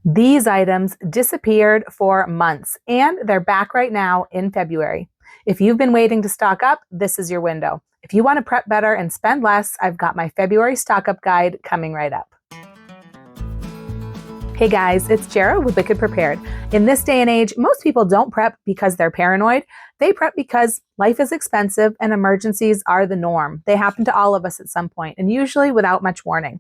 These items disappeared for months, and they're back right now in February. If you've been waiting to stock up, this is your window. If you want to prep better and spend less, I've got my February stock up guide coming right up. Hey guys, it's Jara with Wicked Prepared. In this day and age, most people don't prep because they're paranoid. They prep because life is expensive and emergencies are the norm. They happen to all of us at some point, and usually without much warning.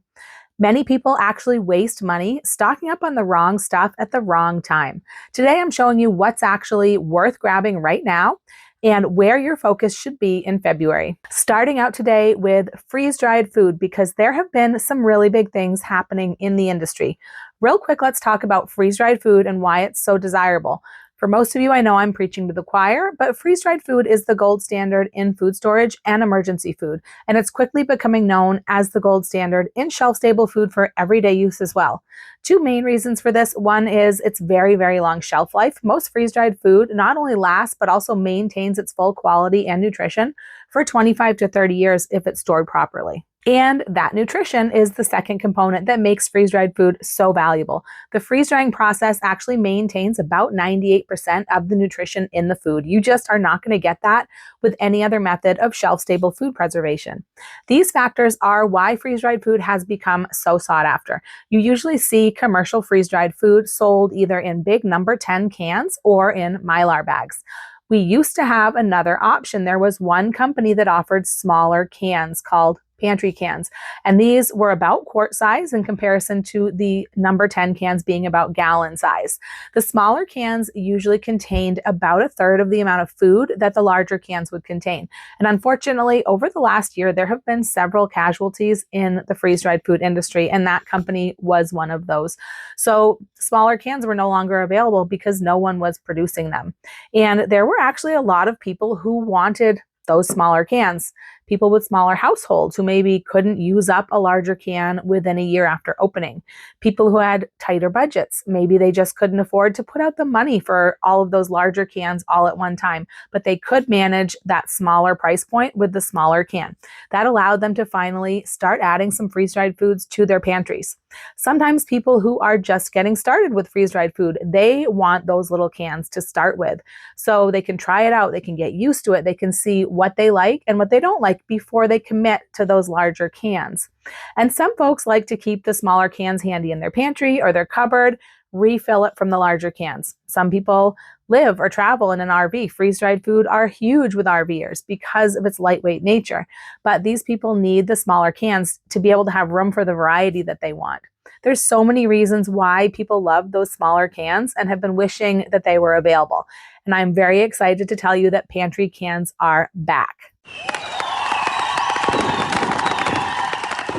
Many people actually waste money stocking up on the wrong stuff at the wrong time. Today, I'm showing you what's actually worth grabbing right now and where your focus should be in February. Starting out today with freeze-dried food, because there have been some really big things happening in the industry. Real quick, let's talk about freeze-dried food and why it's so desirable. For most of you, I know I'm preaching to the choir, but freeze-dried food is the gold standard in food storage and emergency food, and it's quickly becoming known as the gold standard in shelf-stable food for everyday use as well. Two main reasons for this. One is its very, very long shelf life. Most freeze-dried food not only lasts, but also maintains its full quality and nutrition for 25 to 30 years if it's stored properly. And that nutrition is the second component that makes freeze-dried food so valuable. The freeze-drying process actually maintains about 98% of the nutrition in the food. You just are not going to get that with any other method of shelf-stable food preservation. These factors are why freeze-dried food has become so sought after. You usually see commercial freeze-dried food sold either in big number 10 cans or in Mylar bags. We used to have another option. There was one company that offered smaller cans called pantry cans, and these were about quart size in comparison to the number 10 cans being about gallon size. The smaller cans usually contained about a third of the amount of food that the larger cans would contain. And unfortunately, over the last year, there have been several casualties in the freeze-dried food industry, and that company was one of those. So smaller cans were no longer available because no one was producing them. And there were actually a lot of people who wanted those smaller cans. People with smaller households who maybe couldn't use up a larger can within a year after opening. People who had tighter budgets. Maybe they just couldn't afford to put out the money for all of those larger cans all at one time, but they could manage that smaller price point with the smaller can. That allowed them to finally start adding some freeze-dried foods to their pantries. Sometimes people who are just getting started with freeze-dried food, they want those little cans to start with. So they can try it out, they can get used to it, they can see what they like and what they don't like before they commit to those larger cans. And some folks like to keep the smaller cans handy in their pantry or their cupboard, refill it from the larger cans. Some people live or travel in an RV. Freeze-dried food are huge with RVers because of its lightweight nature. But these people need the smaller cans to be able to have room for the variety that they want. There's so many reasons why people love those smaller cans and have been wishing that they were available. And I'm very excited to tell you that pantry cans are back.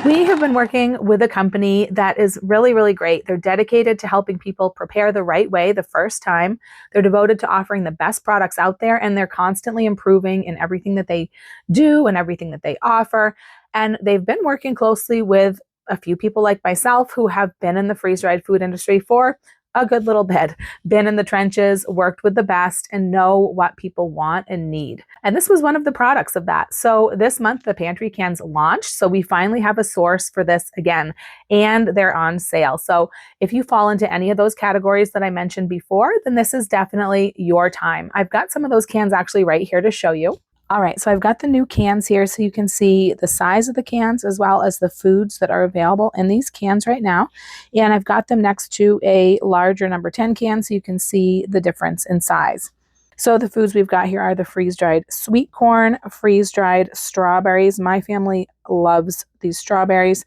We have been working with a company that is really, really great. They're dedicated to helping people prepare the right way the first time. They're devoted to offering the best products out there, and they're constantly improving in everything that they do and everything that they offer. And they've been working closely with a few people like myself who have been in the freeze-dried food industry for a good little bit, been in the trenches, worked with the best, and know what people want and need. And this was one of the products of that. So this month, the pantry cans launched. So we finally have a source for this again, and they're on sale. So if you fall into any of those categories that I mentioned before, then this is definitely your time. I've got some of those cans actually right here to show you. All right, so I've got the new cans here so you can see the size of the cans as well as the foods that are available in these cans right now. And I've got them next to a larger number 10 can so you can see the difference in size. So the foods we've got here are the freeze-dried sweet corn, freeze-dried strawberries. My family loves these strawberries.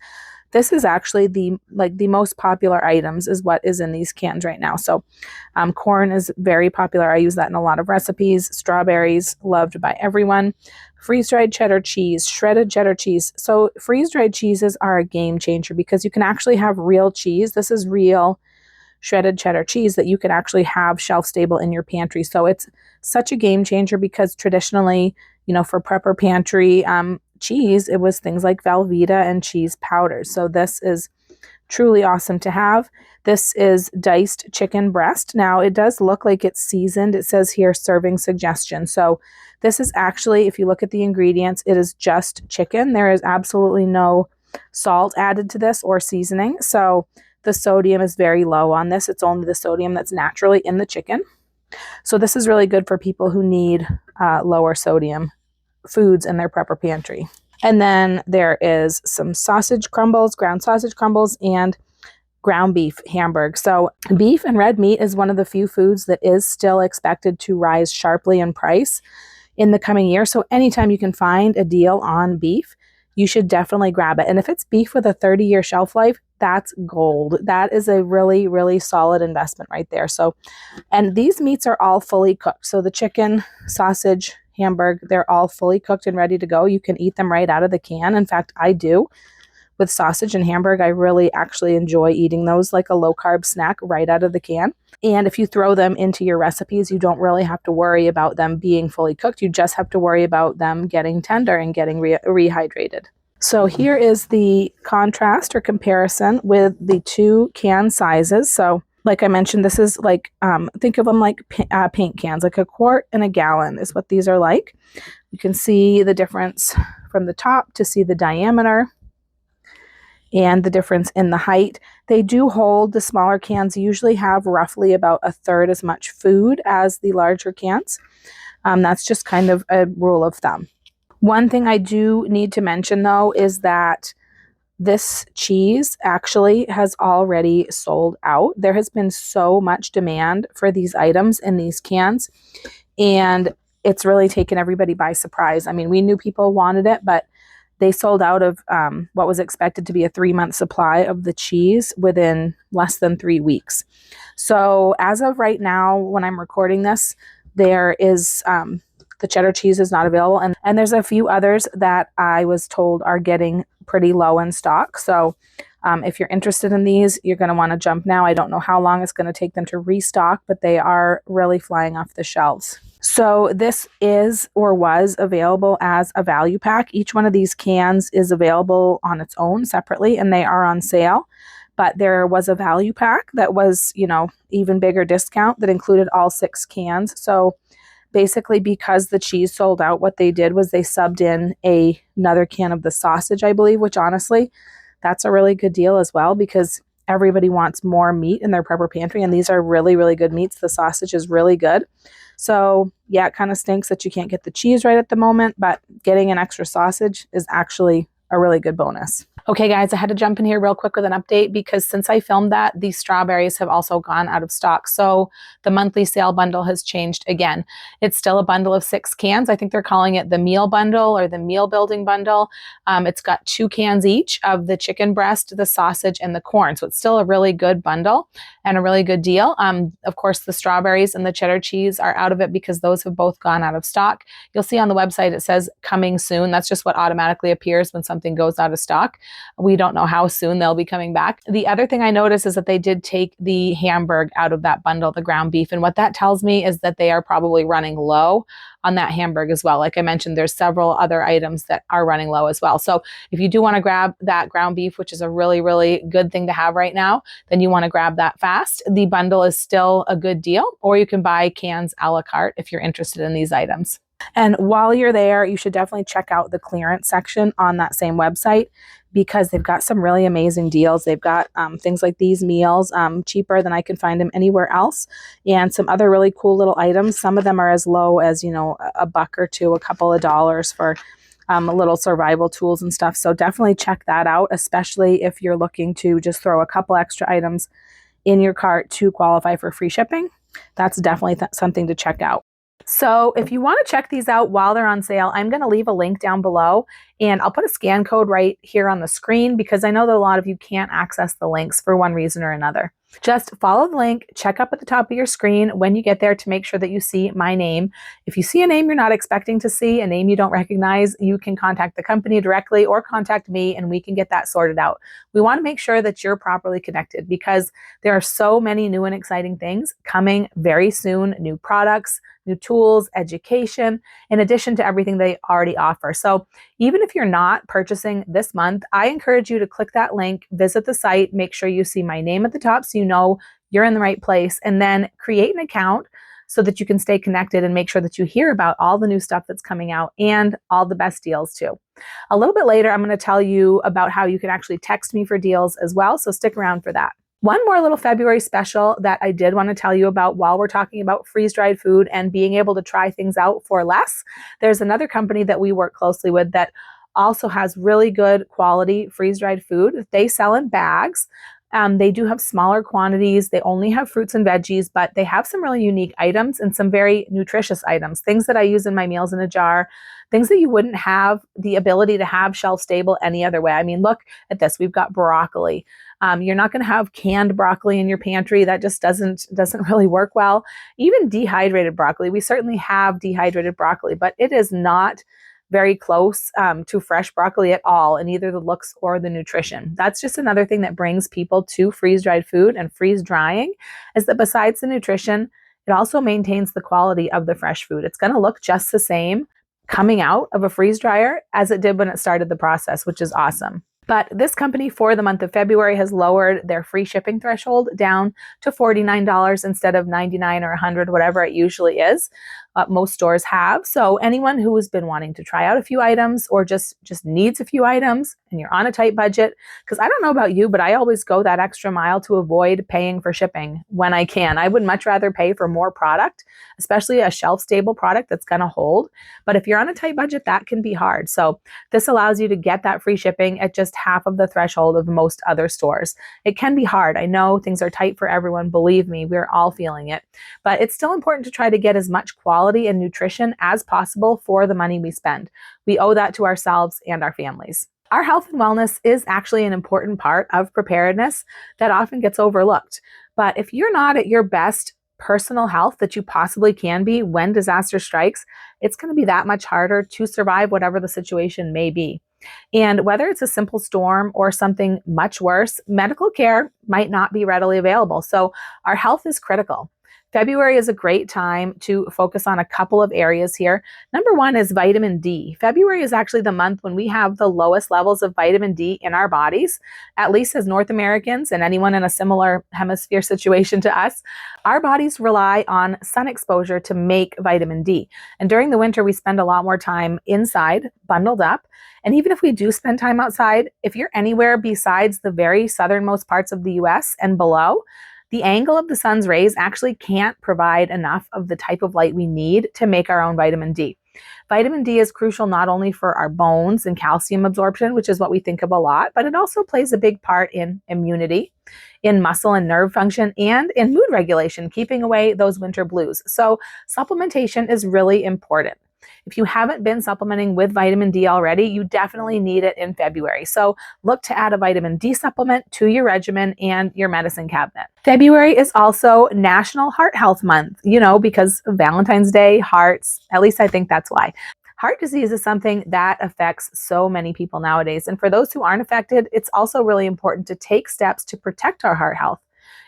This is actually the most popular items is what is in these cans right now. So corn is very popular. I use that in a lot of recipes. Strawberries, loved by everyone. Freeze-dried cheddar cheese, shredded cheddar cheese. So freeze-dried cheeses are a game changer because you can actually have real cheese. This is real shredded cheddar cheese that you can actually have shelf stable in your pantry. So it's such a game changer because traditionally, for prepper pantry cheese, it was things like Velveeta and cheese powders. So this is truly awesome to have. This is diced chicken breast. Now it does look like it's seasoned. It says here serving suggestion. So this is actually, if you look at the ingredients, it is just chicken. There is absolutely no salt added to this or seasoning. So the sodium is very low on this. It's only the sodium that's naturally in the chicken. So this is really good for people who need lower sodium foods in their prepper pantry. And then there is some sausage crumbles, ground sausage crumbles, and ground beef hamburg. So beef and red meat is one of the few foods that is still expected to rise sharply in price in the coming year. So anytime you can find a deal on beef, you should definitely grab it. And if it's beef with a 30-year shelf life, that's gold. That is a really, really solid investment right there. So, and these meats are all fully cooked. So the chicken, sausage, hamburg, they're all fully cooked and ready to go. You can eat them right out of the can. In fact, I do. With sausage and hamburg, I really actually enjoy eating those like a low-carb snack right out of the can. And if you throw them into your recipes, you don't really have to worry about them being fully cooked. You just have to worry about them getting tender and getting rehydrated. So here is the contrast or comparison with the two can sizes. So like I mentioned, this is like, think of them like paint cans, like a quart and a gallon is what these are like. You can see the difference from the top to see the diameter and the difference in the height. They do hold, the smaller cans usually have roughly about a third as much food as the larger cans. That's just kind of a rule of thumb. One thing I do need to mention though is that this cheese actually has already sold out. There has been so much demand for these items in these cans, and it's really taken everybody by surprise. I mean, we knew people wanted it, but they sold out of what was expected to be a 3-month supply of the cheese within less than 3 weeks. So as of right now, when I'm recording this, there is the cheddar cheese is not available. And there's a few others that I was told are getting pretty low in stock. So if you're interested in these, you're going to want to jump now. I don't know how long it's going to take them to restock, but they are really flying off the shelves. So this is or was available as a value pack. Each one of these cans is available on its own separately, and they are on sale. But there was a value pack that was, you know, even bigger discount that included all 6 cans. So basically, because the cheese sold out, what they did was they subbed in another can of the sausage, I believe, which honestly, that's a really good deal as well, because everybody wants more meat in their prepper pantry, and these are really, really good meats. The sausage is really good. So yeah, it kind of stinks that you can't get the cheese right at the moment, but getting an extra sausage is actually a really good bonus. Okay guys, I had to jump in here real quick with an update because since I filmed that, these strawberries have also gone out of stock. So the monthly sale bundle has changed again. It's still a bundle of 6 cans. I think they're calling it the meal bundle or the meal building bundle. It's got 2 cans each of the chicken breast, the sausage, and the corn. So it's still a really good bundle and a really good deal. Of course, the strawberries and the cheddar cheese are out of it because those have both gone out of stock. You'll see on the website it says coming soon. That's just what automatically appears when something goes out of stock. We don't know how soon they'll be coming back. The other thing I noticed is that they did take the hamburg out of that bundle, the ground beef. And what that tells me is that they are probably running low on that hamburg as well. Like I mentioned, there's several other items that are running low as well. So if you do want to grab that ground beef, which is a really, really good thing to have right now, then you want to grab that fast. The bundle is still a good deal, or you can buy cans a la carte if you're interested in these items. And while you're there, you should definitely check out the clearance section on that same website because they've got some really amazing deals. They've got things like these meals cheaper than I can find them anywhere else, and some other really cool little items. Some of them are as low as, you know, a buck or two, a couple of dollars for little survival tools and stuff. So definitely check that out, especially if you're looking to just throw a couple extra items in your cart to qualify for free shipping. That's definitely something to check out. So if you want to check these out while they're on sale, I'm going to leave a link down below, and I'll put a scan code right here on the screen because I know that a lot of you can't access the links for one reason or another. Just follow the link, check up at the top of your screen when you get there to make sure that you see my name. If you see a name you're not expecting to see, a name you don't recognize, you can contact the company directly or contact me and we can get that sorted out. We want to make sure that you're properly connected because there are so many new and exciting things coming very soon, new products, new tools, education, in addition to everything they already offer. So even if you're not purchasing this month, I encourage you to click that link, visit the site, make sure you see my name at the top so you know you're in the right place, and then create an account so that you can stay connected and make sure that you hear about all the new stuff that's coming out and all the best deals too. A little bit later, I'm going to tell you about how you can actually text me for deals as well, so stick around for that. One more little February special that I did want to tell you about while we're talking about freeze-dried food and being able to try things out for less. There's another company that we work closely with that also has really good quality freeze-dried food. They sell in bags. They do have smaller quantities. They only have fruits and veggies, but they have some really unique items and some very nutritious items, things that I use in my meals in a jar, things that you wouldn't have the ability to have shelf stable any other way. I mean, look at this. We've got broccoli. You're not going to have canned broccoli in your pantry. That just doesn't really work well. Even dehydrated broccoli. We certainly have dehydrated broccoli, but it is not very close to fresh broccoli at all in either the looks or the nutrition. That's just another thing that brings people to freeze-dried food and freeze drying, is that besides the nutrition, it also maintains the quality of the fresh food. It's going to look just the same coming out of a freeze dryer as it did when it started the process, which is awesome. But this company for the month of February has lowered their free shipping threshold down to $49 instead of $99 or $100, whatever it usually is. Most stores have. So anyone who has been wanting to try out a few items or just needs a few items and you're on a tight budget, because I don't know about you, but I always go that extra mile to avoid paying for shipping when I can. I would much rather pay for more product, especially a shelf-stable product that's going to hold. But if you're on a tight budget, that can be hard. So this allows you to get that free shipping at just half of the threshold of most other stores. It can be hard. I know things are tight for everyone. Believe me, we're all feeling it. But it's still important to try to get as much quality and nutrition as possible for the money we spend. We owe that to ourselves and our families. Our health and wellness is actually an important part of preparedness that often gets overlooked. But if you're not at your best personal health that you possibly can be when disaster strikes, it's going to be that much harder to survive whatever the situation may be. And whether it's a simple storm or something much worse, medical care might not be readily available. So our health is critical. February is a great time to focus on a couple of areas here. Number one is vitamin D. February is actually the month when we have the lowest levels of vitamin D in our bodies, at least as North Americans and anyone in a similar hemisphere situation to us. Our bodies rely on sun exposure to make vitamin D. And during the winter, we spend a lot more time inside, bundled up. And even if we do spend time outside, if you're anywhere besides the very southernmost parts of the US and below, the angle of the sun's rays actually can't provide enough of the type of light we need to make our own vitamin D. Vitamin D is crucial not only for our bones and calcium absorption, which is what we think of a lot, but it also plays a big part in immunity, in muscle and nerve function, and in mood regulation, keeping away those winter blues. So supplementation is really important. If you haven't been supplementing with vitamin D already, you definitely need it in February. So look to add a vitamin D supplement to your regimen and your medicine cabinet. February is also National Heart Health Month, because of Valentine's Day, hearts, at least I think that's why. Heart disease is something that affects so many people nowadays. And for those who aren't affected, it's also really important to take steps to protect our heart health.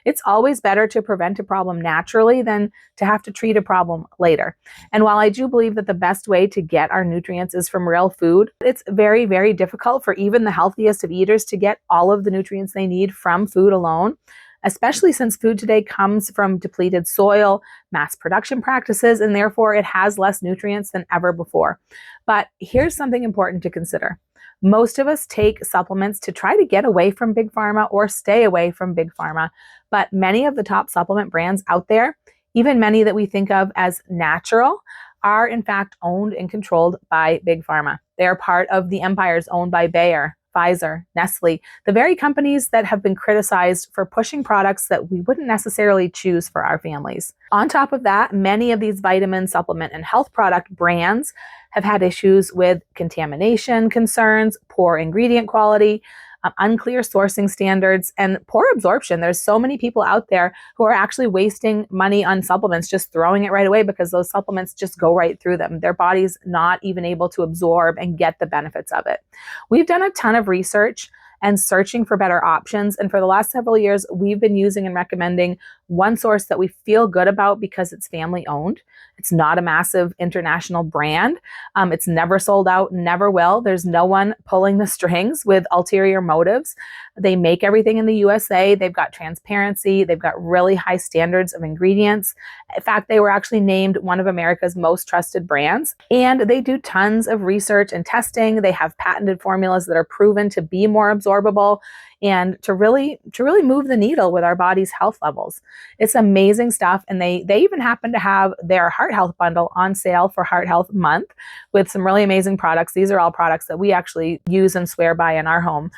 It's always better to prevent a problem naturally than to have to treat a problem later. And while I do believe that the best way to get our nutrients is from real food, it's very, very difficult for even the healthiest of eaters to get all of the nutrients they need from food alone, especially since food today comes from depleted soil, mass production practices, and therefore it has less nutrients than ever before. But here's something important to consider. Most of us take supplements to try to get away from big pharma or stay away from big pharma. But many of the top supplement brands out there, even many that we think of as natural, are in fact owned and controlled by big pharma. They are part of the empires owned by Bayer, Pfizer, Nestle, the very companies that have been criticized for pushing products that we wouldn't necessarily choose for our families. On top of that, many of these vitamin, supplement, and health product brands have had issues with contamination concerns, poor ingredient quality, unclear sourcing standards, and poor absorption. There's so many people out there who are actually wasting money on supplements, just throwing it right away because those supplements just go right through them. Their body's not even able to absorb and get the benefits of it. We've done a ton of research and searching for better options. And for the last several years, we've been using and recommending one source that we feel good about because it's family owned. It's not a massive international brand. It's never sold out, never will. There's no one pulling the strings with ulterior motives. They make everything in the USA. They've got transparency. They've got really high standards of ingredients. In fact, they were actually named one of America's most trusted brands. And they do tons of research and testing. They have patented formulas that are proven to be more absorbable. and to really move the needle with our body's health levels. It's amazing stuff. And they even happen to have their heart health bundle on sale for Heart Health Month with some really amazing products. These are all products that we actually use and swear by in our home.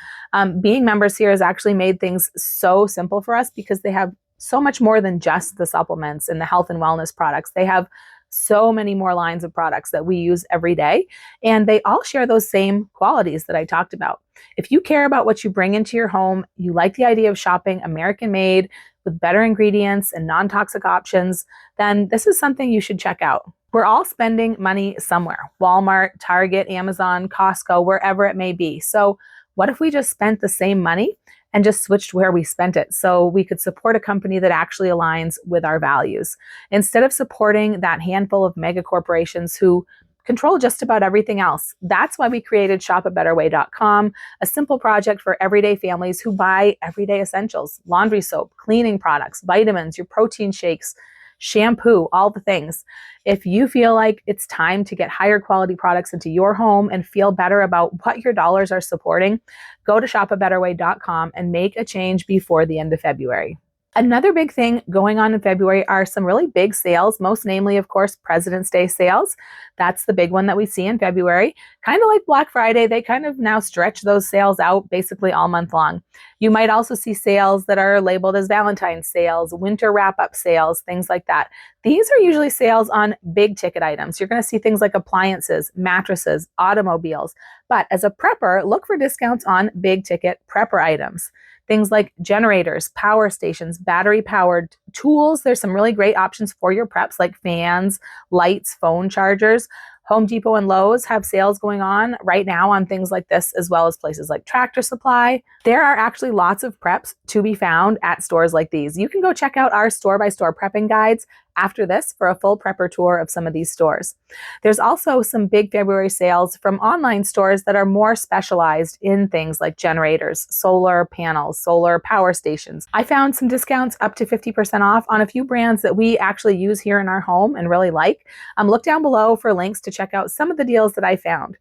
Being members here has actually made things so simple for us because they have so much more than just the supplements and the health and wellness products. They have so many more lines of products that we use every day, and they all share those same qualities that I talked about. If you care about what you bring into your home, you like the idea of shopping American made with better ingredients and non-toxic options, then this is something you should check out. We're all spending money somewhere: Walmart, Target, Amazon, Costco, wherever it may be. So what if we just spent the same money and just switched where we spent it so we could support a company that actually aligns with our values, instead of supporting that handful of mega corporations who control just about everything else? That's why we created shopabetterway.com, a simple project for everyday families who buy everyday essentials: laundry soap, cleaning products, vitamins, your protein shakes, shampoo, all the things. If you feel like it's time to get higher quality products into your home and feel better about what your dollars are supporting, go to shopabetterway.com and make a change before the end of February. Another big thing going on in February are some really big sales, most namely, of course, President's Day sales. That's the big one that we see in February. Kind of like Black Friday, they kind of now stretch those sales out basically all month long. You might also see sales that are labeled as Valentine's sales, winter wrap-up sales, things like that. These are usually sales on big ticket items. You're going to see things like appliances, mattresses, automobiles. But as a prepper, look for discounts on big ticket prepper items. Things like generators, power stations, battery powered tools. There's some really great options for your preps like fans, lights, phone chargers. Home Depot and Lowe's have sales going on right now on things like this, as well as places like Tractor Supply. There are actually lots of preps to be found at stores like these. You can go check out our store-by-store prepping guides after this for a full prepper tour of some of these stores. There's also some big February sales from online stores that are more specialized in things like generators, solar panels, solar power stations. I found some discounts up to 50% off on a few brands that we actually use here in our home and really like. Look down below for links to check out some of the deals that I found.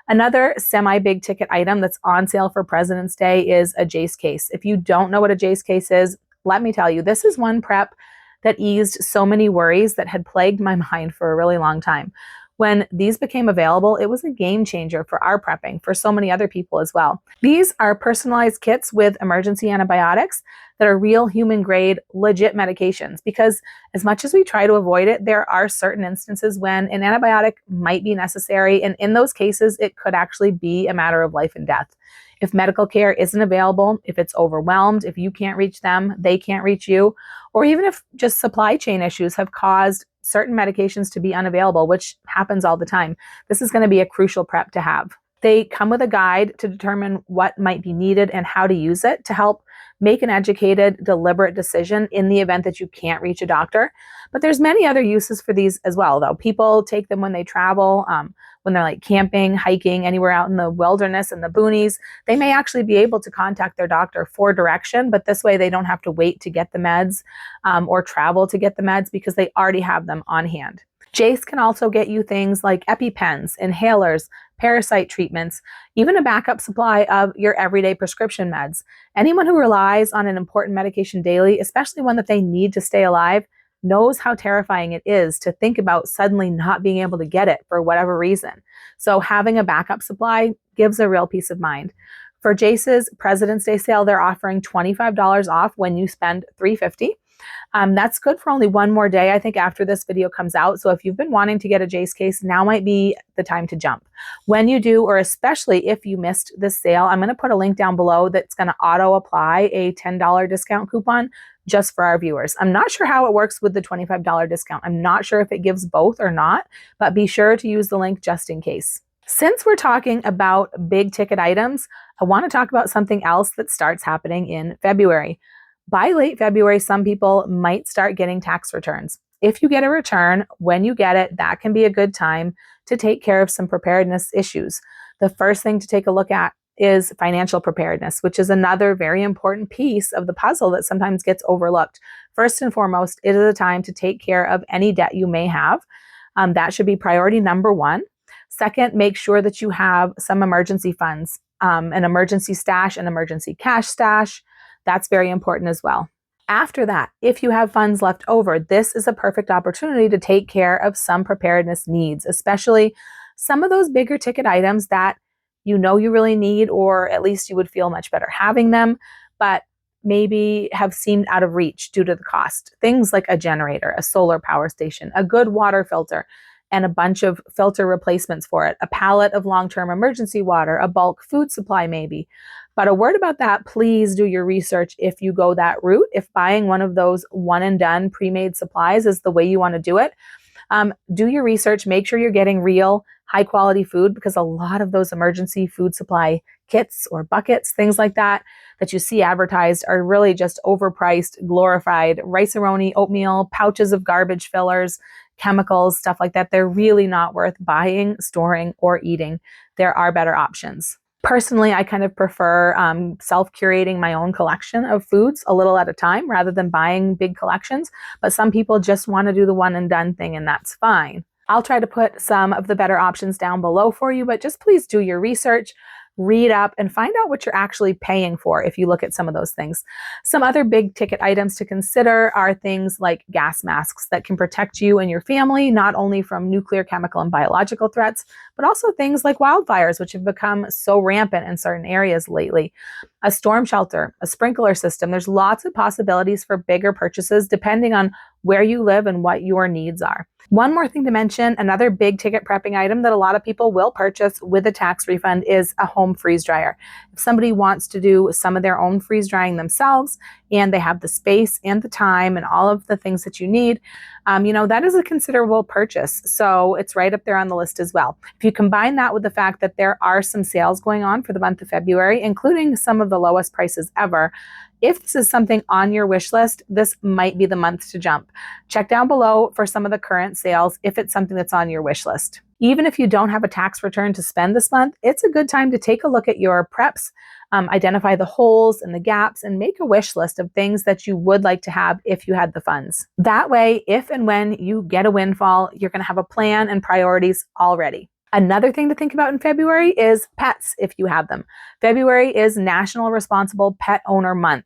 Another semi-big ticket item that's on sale for President's Day is a Jace case. If you don't know what a Jace case is, let me tell you, this is one prep that eased so many worries that had plagued my mind for a really long time. When these became available, it was a game changer for our prepping, for so many other people as well. These are personalized kits with emergency antibiotics that are real human grade, legit medications, because as much as we try to avoid it, there are certain instances when an antibiotic might be necessary. And in those cases, it could actually be a matter of life and death. If medical care isn't available, if it's overwhelmed, if you can't reach them, they can't reach you, or even if just supply chain issues have caused certain medications to be unavailable, which happens all the time, this is going to be a crucial prep to have. They come with a guide to determine what might be needed and how to use it to help make an educated, deliberate decision in the event that you can't reach a doctor. But there's many other uses for these as well, though. People take them when they travel, when they're like camping, hiking, anywhere out in the wilderness and the boonies. They may actually be able to contact their doctor for direction, but this way they don't have to wait to get the meds or travel to get the meds because they already have them on hand. Jace can also get you things like EpiPens, inhalers, parasite treatments, even a backup supply of your everyday prescription meds. Anyone who relies on an important medication daily, especially one that they need to stay alive, knows how terrifying it is to think about suddenly not being able to get it for whatever reason. So having a backup supply gives a real peace of mind. For Jace's President's Day sale, they're offering $25 off when you spend $350. That's good for only one more day, I think, after this video comes out. So if you've been wanting to get a Jace case, now might be the time to jump. When you do, or especially if you missed this sale, I'm going to put a link down below that's going to auto apply a $10 discount coupon just for our viewers. I'm not sure how it works with the $25 discount. I'm not sure if it gives both or not, but be sure to use the link just in case. Since we're talking about big ticket items, I want to talk about something else that starts happening in February. By late February, some people might start getting tax returns. If you get a return, when you get it, that can be a good time to take care of some preparedness issues. The first thing to take a look at is financial preparedness, which is another very important piece of the puzzle that sometimes gets overlooked. First and foremost, it is a time to take care of any debt you may have. That should be priority number one. Second, make sure that you have some emergency funds. an emergency stash, an emergency cash stash. That's very important as well. After that, if you have funds left over, this is a perfect opportunity to take care of some preparedness needs, especially some of those bigger ticket items that you know you really need, or at least you would feel much better having them, but maybe have seemed out of reach due to the cost. Things like a generator, a solar power station, a good water filter, and a bunch of filter replacements for it, a pallet of long-term emergency water, a bulk food supply maybe. But a word about that, please do your research if you go that route. If buying one of those one and done pre-made supplies is the way you want to do it, do your research, make sure you're getting real high quality food, because a lot of those emergency food supply kits or buckets, things like that, that you see advertised are really just overpriced, glorified rice-a-roni, oatmeal, pouches of garbage fillers, chemicals, stuff like that. They're really not worth buying, storing, or eating. There are better options. Personally, I kind of prefer self-curating my own collection of foods a little at a time rather than buying big collections. But some people just want to do the one and done thing, and that's fine. I'll try to put some of the better options down below for you, but just please do your research, read up, and find out what you're actually paying for if you look at some of those things. Some other big ticket items to consider are things like gas masks that can protect you and your family, not only from nuclear, chemical, and biological threats, but also things like wildfires, which have become so rampant in certain areas lately. A storm shelter, a sprinkler system. There's lots of possibilities for bigger purchases depending on where you live and what your needs are. One more thing to mention, another big ticket prepping item that a lot of people will purchase with a tax refund is a home freeze dryer. If somebody wants to do some of their own freeze drying themselves and they have the space and the time and all of the things that you need, that is a considerable purchase. So it's right up there on the list as well. If you combine that with the fact that there are some sales going on for the month of February, including some of the lowest prices ever, if this is something on your wish list, this might be the month to jump. Check down below for some of the current sales if it's something that's on your wish list. Even if you don't have a tax return to spend this month, it's a good time to take a look at your preps, identify the holes and the gaps, and make a wish list of things that you would like to have if you had the funds. That way, if and when you get a windfall, you're going to have a plan and priorities already. Another thing to think about in February is pets, if you have them. February is National Responsible Pet Owner Month.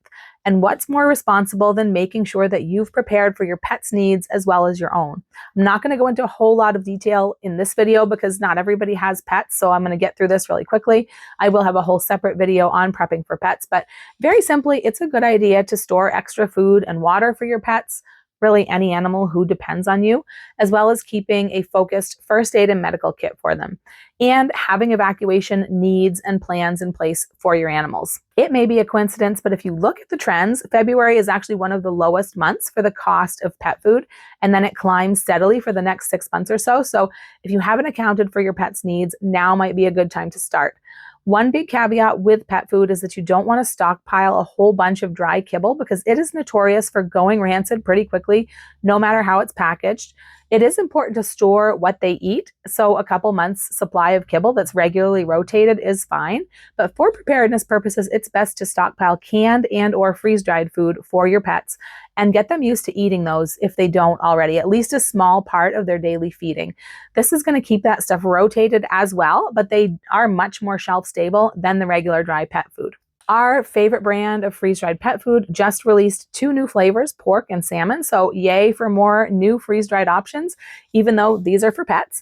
And what's more responsible than making sure that you've prepared for your pet's needs as well as your own? I'm not going to go into a whole lot of detail in this video because not everybody has pets, so I'm going to get through this really quickly. I will have a whole separate video on prepping for pets, but very simply, it's a good idea to store extra food and water for your pets, really any animal who depends on you, as well as keeping a focused first aid and medical kit for them, and having evacuation needs and plans in place for your animals. It may be a coincidence, but if you look at the trends, February is actually one of the lowest months for the cost of pet food, and then it climbs steadily for the next 6 months or so. So if you haven't accounted for your pet's needs, now might be a good time to start. One big caveat with pet food is that you don't want to stockpile a whole bunch of dry kibble because it is notorious for going rancid pretty quickly, no matter how it's packaged. It is important to store what they eat, so a couple months supply of kibble that's regularly rotated is fine. But for preparedness purposes, it's best to stockpile canned and or freeze-dried food for your pets and get them used to eating those if they don't already, at least a small part of their daily feeding. This is going to keep that stuff rotated as well, but they are much more shelf stable than the regular dry pet food. Our favorite brand of freeze-dried pet food just released 2 new flavors, pork and salmon. So yay for more new freeze-dried options, even though these are for pets.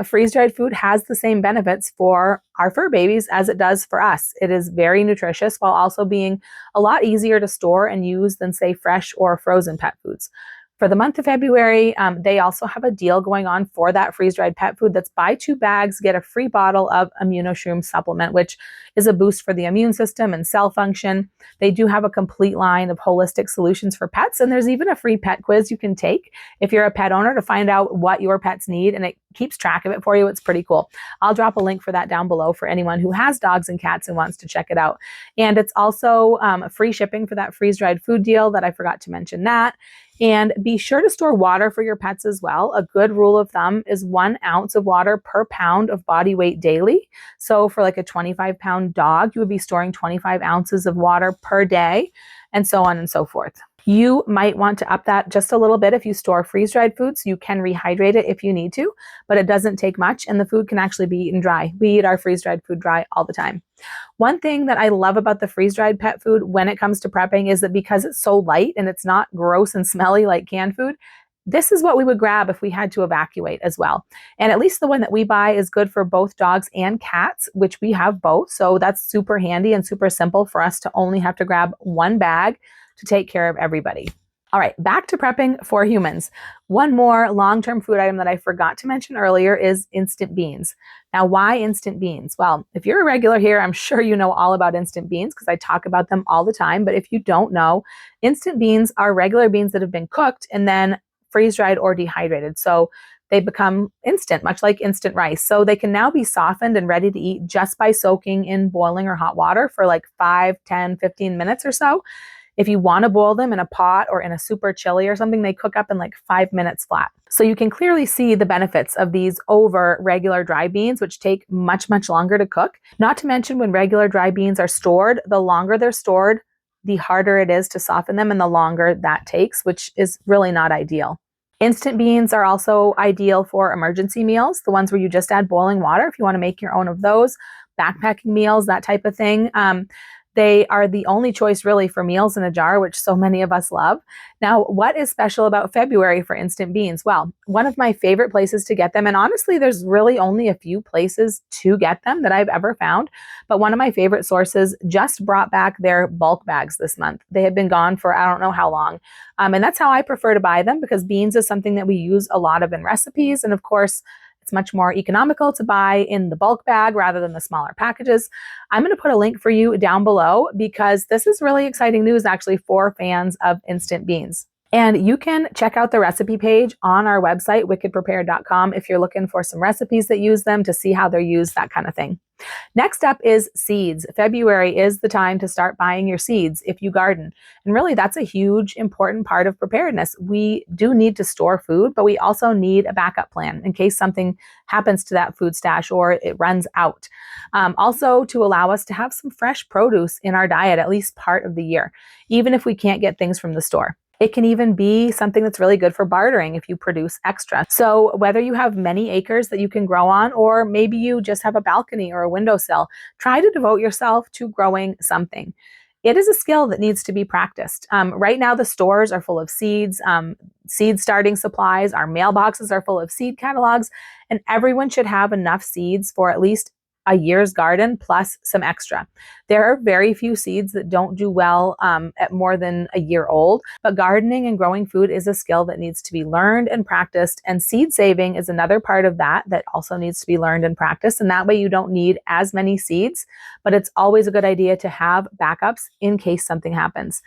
Freeze-dried food has the same benefits for our fur babies as it does for us. It is very nutritious while also being a lot easier to store and use than, say, fresh or frozen pet foods. For the month of February, they also have a deal going on for that freeze-dried pet food that's buy 2 bags, get a free bottle of AminoShroom supplement, which is a boost for the immune system and cell function. They do have a complete line of holistic solutions for pets, and there's even a free pet quiz you can take if you're a pet owner to find out what your pets need, and it keeps track of it for you. It's pretty cool. I'll drop a link for that down below for anyone who has dogs and cats and wants to check it out. And it's also free shipping for that freeze-dried food deal that I forgot to mention that. And be sure to store water for your pets as well. A good rule of thumb is 1 ounce of water per pound of body weight daily. So for like a 25-pound dog, you would be storing 25 ounces of water per day, and so on and so forth. You might want to up that just a little bit if you store freeze-dried food, so you can rehydrate it if you need to, but it doesn't take much and the food can actually be eaten dry. We eat our freeze-dried food dry all the time. One thing that I love about the freeze-dried pet food when it comes to prepping is that because it's so light and it's not gross and smelly like canned food, this is what we would grab if we had to evacuate as well. And at least the one that we buy is good for both dogs and cats, which we have both. So that's super handy and super simple for us to only have to grab one bag to take care of everybody. All right, back to prepping for humans. One more long-term food item that I forgot to mention earlier is instant beans. Now, why instant beans? Well, if you're a regular here, I'm sure you know all about instant beans because I talk about them all the time. But if you don't know, instant beans are regular beans that have been cooked and then freeze-dried or dehydrated. So they become instant, much like instant rice. So they can now be softened and ready to eat just by soaking in boiling or hot water for like 5, 10, 15 minutes or so. If you want to boil them in a pot or in a super chili or something, they cook up in like 5 minutes flat. So you can clearly see the benefits of these over regular dry beans, which take much, much longer to cook. Not to mention when regular dry beans are stored, the longer they're stored, the harder it is to soften them and the longer that takes, which is really not ideal. Instant beans are also ideal for emergency meals, the ones where you just add boiling water if you want to make your own of those, backpacking meals, that type of thing. They are the only choice really for meals in a jar, which so many of us love. Now, what is special about February for instant beans? Well, one of my favorite places to get them, and honestly, there's really only a few places to get them that I've ever found, but one of my favorite sources just brought back their bulk bags this month. They had been gone for I don't know how long. And that's how I prefer to buy them because beans is something that we use a lot of in recipes. And of course, it's much more economical to buy in the bulk bag rather than the smaller packages. I'm going to put a link for you down below because this is really exciting news actually for fans of instant beans. And you can check out the recipe page on our website, wickedprepared.com, if you're looking for some recipes that use them to see how they're used, that kind of thing. Next up is seeds. February is the time to start buying your seeds if you garden. And really, that's a huge, important part of preparedness. We do need to store food, but we also need a backup plan in case something happens to that food stash or it runs out. Also, to allow us to have some fresh produce in our diet at least part of the year, even if we can't get things from the store. It can even be something that's really good for bartering if you produce extra. So whether you have many acres that you can grow on, or maybe you just have a balcony or a windowsill, try to devote yourself to growing something. It is a skill that needs to be practiced. Right now, the stores are full of seeds, seed starting supplies. Our mailboxes are full of seed catalogs, and everyone should have enough seeds for at least a year's garden plus some extra. There are very few seeds that don't do well at more than a year old, but gardening and growing food is a skill that needs to be learned and practiced, and seed saving is another part of that also needs to be learned and practiced, and that way you don't need as many seeds, but it's always a good idea to have backups in case something happens.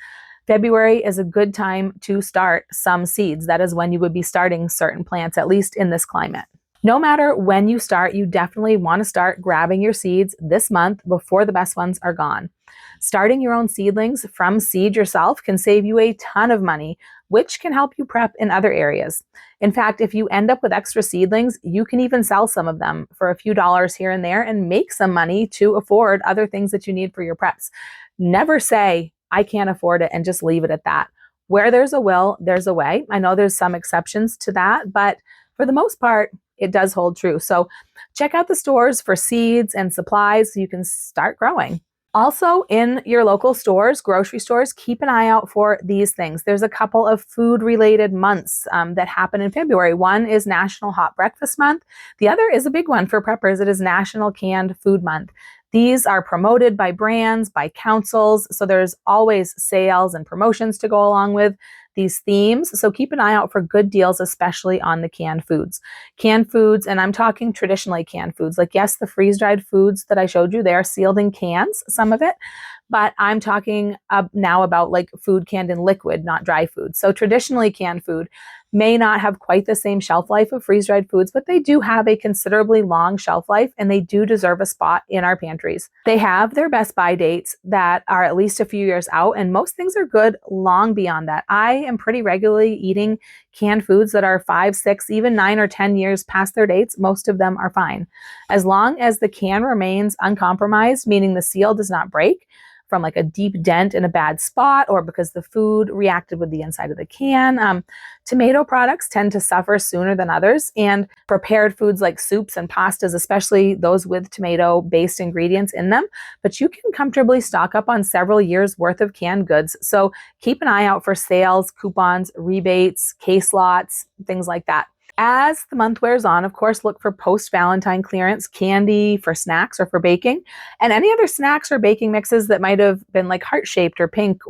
February is a good time to start some seeds. That is when you would be starting certain plants, at least in this climate. No matter when you start, you definitely want to start grabbing your seeds this month before the best ones are gone. Starting your own seedlings from seed yourself can save you a ton of money, which can help you prep in other areas. In fact, if you end up with extra seedlings, you can even sell some of them for a few dollars here and there and make some money to afford other things that you need for your preps. Never say, I can't afford it, and just leave it at that. Where there's a will, there's a way. I know there's some exceptions to that, but for the most part, it does hold true. So check out the stores for seeds and supplies so you can start growing. Also, in your local stores, grocery stores, keep an eye out for these things. There's a couple of food-related months that happen in February. One is National Hot Breakfast Month. The other is a big one for preppers. It is National Canned Food Month. These are promoted by brands, by councils, so there's always sales and promotions to go along with these themes. So keep an eye out for good deals, especially on the canned foods. Canned foods, and I'm talking traditionally canned foods, like yes, the freeze-dried foods that I showed you, they are sealed in cans, some of it, but I'm talking now about like food canned in liquid, not dry food. So traditionally canned food may not have quite the same shelf life of freeze-dried foods, but they do have a considerably long shelf life and they do deserve a spot in our pantries. They have their best buy dates that are at least a few years out, and most things are good long beyond that. I am pretty regularly eating canned foods that are 5, 6, even 9 or 10 years past their dates. Most of them are fine. As long as the can remains uncompromised, meaning the seal does not break. from like a deep dent in a bad spot or because the food reacted with the inside of the can. Tomato products tend to suffer sooner than others, and prepared foods like soups and pastas, especially those with tomato-based ingredients in them, but you can comfortably stock up on several years worth of canned goods. So keep an eye out for sales, coupons, rebates, case lots, things like that. As the month wears on, of course, look for post-Valentine clearance candy for snacks or for baking, and any other snacks or baking mixes that might have been like heart-shaped or pink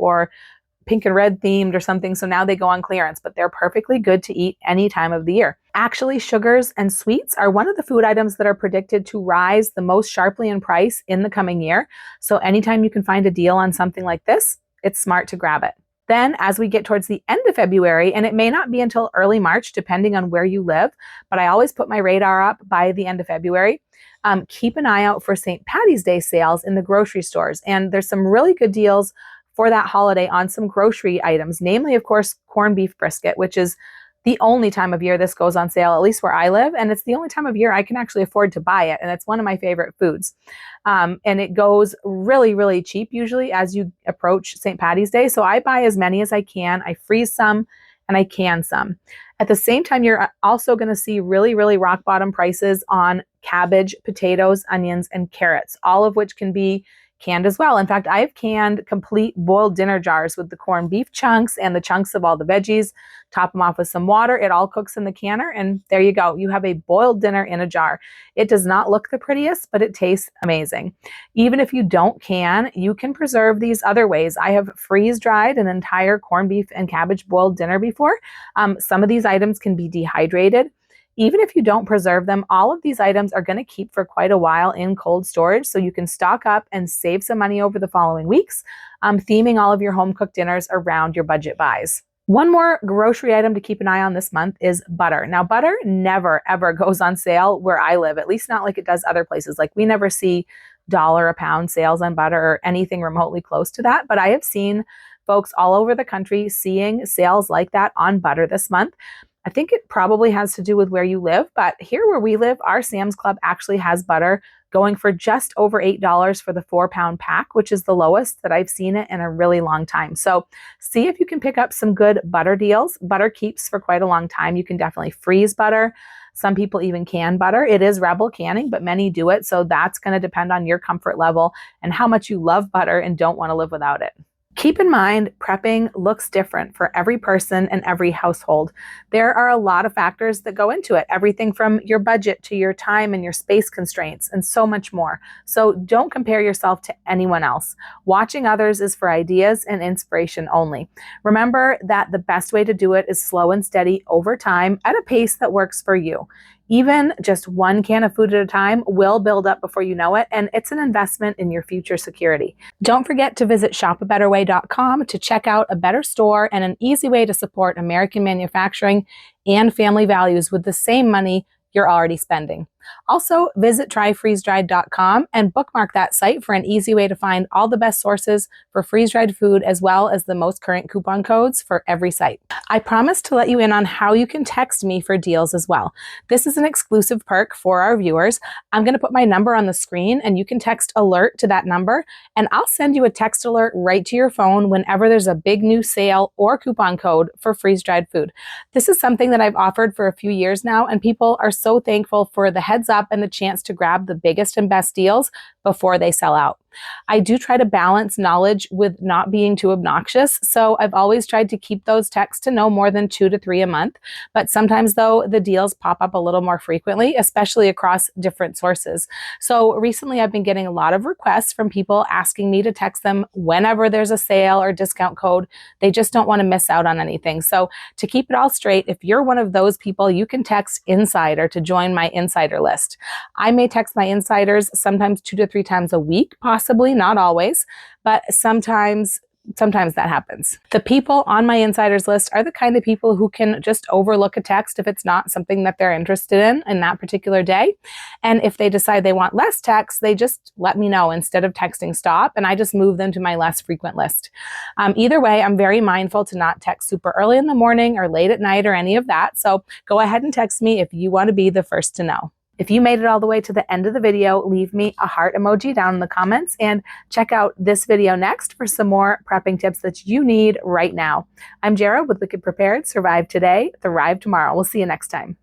and red themed or something. So now they go on clearance, but they're perfectly good to eat any time of the year. Actually, sugars and sweets are one of the food items that are predicted to rise the most sharply in price in the coming year. So anytime you can find a deal on something like this, it's smart to grab it. Then as we get towards the end of February, and it may not be until early March, depending on where you live, but I always put my radar up by the end of February. Keep an eye out for St. Patty's Day sales in the grocery stores. And there's some really good deals for that holiday on some grocery items, namely, of course, corned beef brisket, which is the only time of year this goes on sale, at least where I live. And it's the only time of year I can actually afford to buy it. And it's one of my favorite foods. And it goes really, really cheap usually as you approach St. Patty's Day. So I buy as many as I can. I freeze some and I can some. At the same time, you're also going to see really, really rock bottom prices on cabbage, potatoes, onions, and carrots, all of which can be canned as well. In fact, I've canned complete boiled dinner jars with the corned beef chunks and the chunks of all the veggies, top them off with some water. It all cooks in the canner, and there you go. You have a boiled dinner in a jar. It does not look the prettiest, but it tastes amazing. Even if you don't can, you can preserve these other ways. I have freeze-dried an entire corned beef and cabbage boiled dinner before. Some of these items can be dehydrated. Even if you don't preserve them, all of these items are going to keep for quite a while in cold storage, so you can stock up and save some money over the following weeks, theming all of your home-cooked dinners around your budget buys. One more grocery item to keep an eye on this month is butter. Now, butter never, ever goes on sale where I live, at least not like it does other places. Like we never see $1 a pound sales on butter or anything remotely close to that, but I have seen folks all over the country seeing sales like that on butter this month. I think it probably has to do with where you live, but here where we live, our Sam's Club actually has butter going for just over $8 for the 4-pound pack, which is the lowest that I've seen it in a really long time. So see if you can pick up some good butter deals. Butter keeps for quite a long time. You can definitely freeze butter. Some people even can butter. It is Rebel canning, but many do it. So that's going to depend on your comfort level and how much you love butter and don't want to live without it. Keep in mind, prepping looks different for every person and every household. There are a lot of factors that go into it, everything from your budget to your time and your space constraints and so much more. So don't compare yourself to anyone else. Watching others is for ideas and inspiration only. Remember that the best way to do it is slow and steady over time at a pace that works for you. Even just one can of food at a time will build up before you know it, and it's an investment in your future security. Don't forget to visit shopabetterway.com to check out a better store and an easy way to support American manufacturing and family values with the same money you're already spending. Also, visit tryfreezedried.com and bookmark that site for an easy way to find all the best sources for freeze-dried food as well as the most current coupon codes for every site. I promise to let you in on how you can text me for deals as well. This is an exclusive perk for our viewers. I'm going to put my number on the screen and you can text alert to that number and I'll send you a text alert right to your phone whenever there's a big new sale or coupon code for freeze-dried food. This is something that I've offered for a few years now and people are so thankful for the heads up and the chance to grab the biggest and best deals before they sell out. I do try to balance knowledge with not being too obnoxious, so I've always tried to keep those texts to no more than 2 to 3 a month, but sometimes though the deals pop up a little more frequently, especially across different sources. So recently I've been getting a lot of requests from people asking me to text them whenever there's a sale or discount code. They just don't want to miss out on anything. So to keep it all straight, if you're one of those people, you can text Insider to join my Insider list. I may text my Insiders sometimes 2 to 3 times a week, possibly, not always, but sometimes that happens. The people on my Insiders list are the kind of people who can just overlook a text if it's not something that they're interested in that particular day. And if they decide they want less text, they just let me know instead of texting stop, and I just move them to my less frequent list. Either way, I'm very mindful to not text super early in the morning or late at night or any of that. So go ahead and text me if you want to be the first to know. If you made it all the way to the end of the video, leave me a heart emoji down in the comments and check out this video next for some more prepping tips that you need right now. I'm Jara with Wicked Prepared. Survive today, thrive tomorrow. We'll see you next time.